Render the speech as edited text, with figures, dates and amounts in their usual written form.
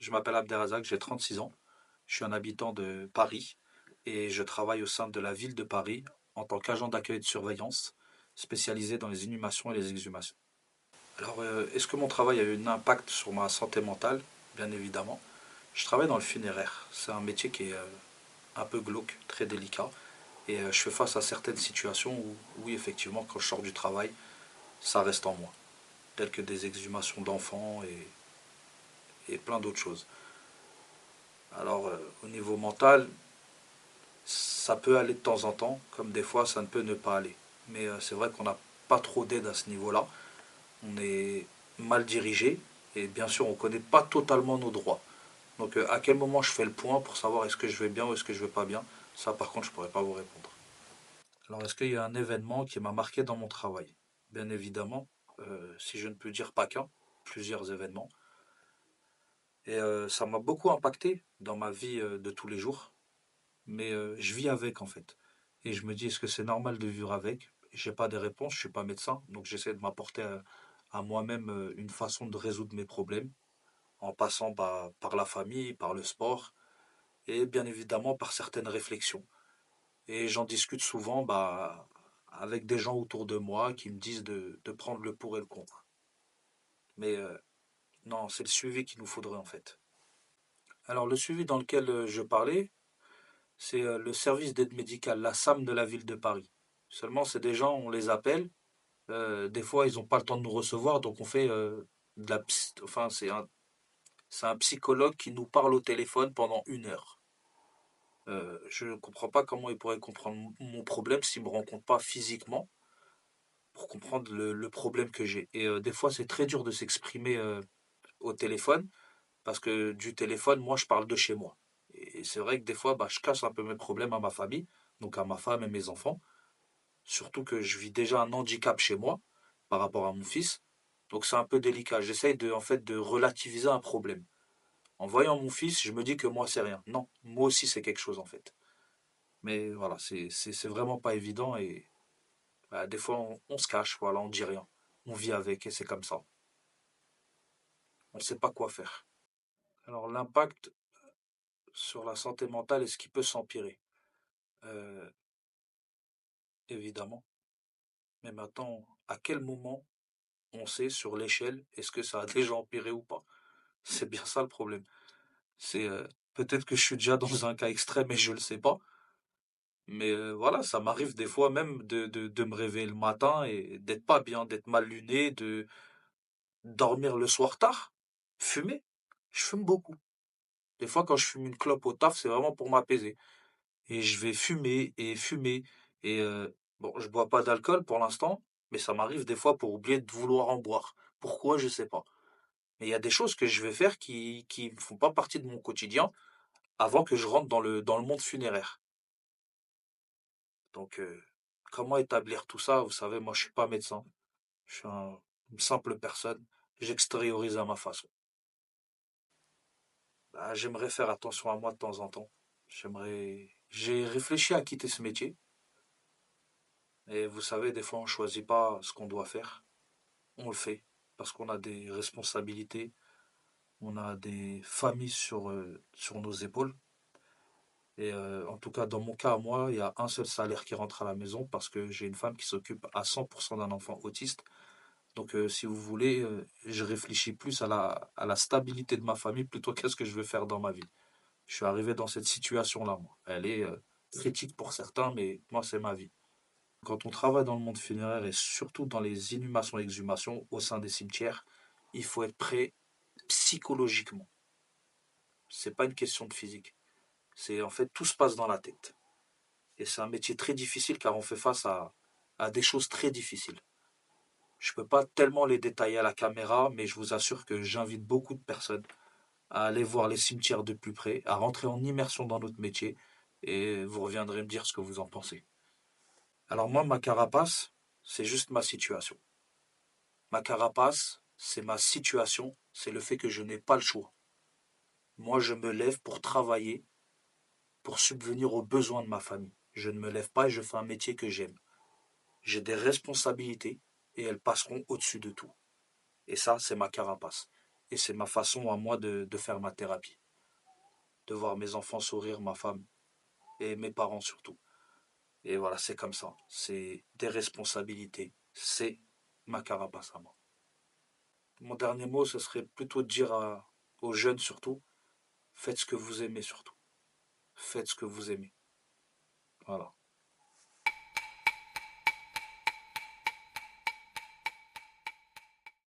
Je m'appelle Abderrazak, j'ai 36 ans. Je suis un habitant de Paris et je travaille au sein de la ville de Paris en tant qu'agent d'accueil et de surveillance spécialisé dans les inhumations et les exhumations. Alors, est-ce que mon travail a eu un impact sur ma santé mentale? Bien évidemment. Je travaille dans le funéraire. C'est un métier qui est un peu glauque, très délicat. Et je fais face à certaines situations où, oui, effectivement, quand je sors du travail, ça reste en moi. Telles que des exhumations d'enfants et plein d'autres choses. Alors, au niveau mental, ça peut aller de temps en temps, comme des fois ça ne peut ne pas aller. Mais c'est vrai qu'on n'a pas trop d'aide à ce niveau-là. On est mal dirigé et bien sûr on ne connaît pas totalement nos droits. Donc à quel moment je fais le point pour savoir est-ce que je vais bien ou est-ce que je vais pas bien, ça par contre je ne pourrais pas vous répondre. Alors est-ce qu'il y a un événement qui m'a marqué dans mon travail? Bien évidemment, si je ne peux dire pas qu'un, plusieurs événements. Et ça m'a beaucoup impacté dans ma vie de tous les jours. Mais je vis avec en fait. Et je me dis, est-ce que c'est normal de vivre avec? J'ai pas des réponses, je suis pas médecin, donc j'essaie de m'apporter à moi-même une façon de résoudre mes problèmes, en passant par la famille, par le sport, et bien évidemment par certaines réflexions. Et j'en discute souvent avec des gens autour de moi qui me disent de prendre le pour et le contre. Mais non, c'est le suivi qu'il nous faudrait en fait. Alors le suivi dans lequel je parlais, c'est le service d'aide médicale, la SAM de la ville de Paris. Seulement, c'est des gens, on les appelle. Des fois, ils n'ont pas le temps de nous recevoir, donc on fait de la enfin, c'est un psychologue qui nous parle au téléphone pendant 1 heure. Je ne comprends pas comment il pourrait comprendre mon problème s'il ne me rencontre pas physiquement pour comprendre le problème que j'ai. Et des fois, c'est très dur de s'exprimer au téléphone parce que du téléphone, moi, je parle de chez moi. Et c'est vrai que des fois, je cache un peu mes problèmes à ma famille, donc à ma femme et mes enfants. Surtout que je vis déjà un handicap chez moi par rapport à mon fils. Donc c'est un peu délicat. J'essaye en fait, de relativiser un problème. En voyant mon fils, je me dis que moi, c'est rien. Non, moi aussi, c'est quelque chose en fait. Mais voilà, c'est vraiment pas évident et des fois, on se cache, voilà, on dit rien. On vit avec et c'est comme ça. On ne sait pas quoi faire. Alors l'impact sur la santé mentale, est-ce qu'il peut s'empirer? Euh, Évidemment. Mais maintenant, à quel moment on sait sur l'échelle, est-ce que ça a déjà empiré ou pas? C'est bien ça le problème. C'est peut-être que je suis déjà dans un cas extrême et je le sais pas. Mais voilà, ça m'arrive des fois même de me réveiller le matin et d'être pas bien, d'être mal luné, de dormir le soir tard, fumer. Je fume beaucoup. Des fois, quand je fume une clope au taf, c'est vraiment pour m'apaiser. Et je vais fumer et fumer. Et bon, je bois pas d'alcool pour l'instant, mais ça m'arrive des fois pour oublier de vouloir en boire. Pourquoi, je sais pas. Mais il y a des choses que je vais faire qui ne font pas partie de mon quotidien avant que je rentre dans le monde funéraire. Donc, comment établir tout ça? Vous savez, moi, je suis pas médecin. Je suis une simple personne. J'extériorise à ma façon. J'aimerais faire attention à moi de temps en temps. J'ai réfléchi à quitter ce métier. Et vous savez, des fois, on choisit pas ce qu'on doit faire. On le fait parce qu'on a des responsabilités, on a des familles sur nos épaules. Et en tout cas, dans mon cas, moi, il y a un seul salaire qui rentre à la maison parce que j'ai une femme qui s'occupe à 100% d'un enfant autiste. Donc, si vous voulez, je réfléchis plus à la stabilité de ma famille plutôt qu'à ce que je veux faire dans ma vie. Je suis arrivé dans cette situation-là, moi. Elle est critique pour certains, mais moi, c'est ma vie. Quand on travaille dans le monde funéraire et surtout dans les inhumations et exhumations au sein des cimetières, il faut être prêt psychologiquement. C'est pas une question de physique. C'est en fait tout se passe dans la tête. Et c'est un métier très difficile car on fait face à des choses très difficiles. Je ne peux pas tellement les détailler à la caméra, mais je vous assure que j'invite beaucoup de personnes à aller voir les cimetières de plus près, à rentrer en immersion dans notre métier, et vous reviendrez me dire ce que vous en pensez. Alors moi, ma carapace, c'est juste ma situation. Ma carapace, c'est ma situation, c'est le fait que je n'ai pas le choix. Moi, je me lève pour travailler, pour subvenir aux besoins de ma famille. Je ne me lève pas et je fais un métier que j'aime. J'ai des responsabilités et elles passeront au-dessus de tout. Et ça, c'est ma carapace. et c'est ma façon à moi de faire ma thérapie, de voir mes enfants sourire, ma femme et mes parents surtout. Et voilà, c'est comme ça. C'est des responsabilités. C'est ma carapace à moi. Mon dernier mot, ce serait plutôt de dire aux jeunes surtout, faites ce que vous aimez surtout. Faites ce que vous aimez. Voilà.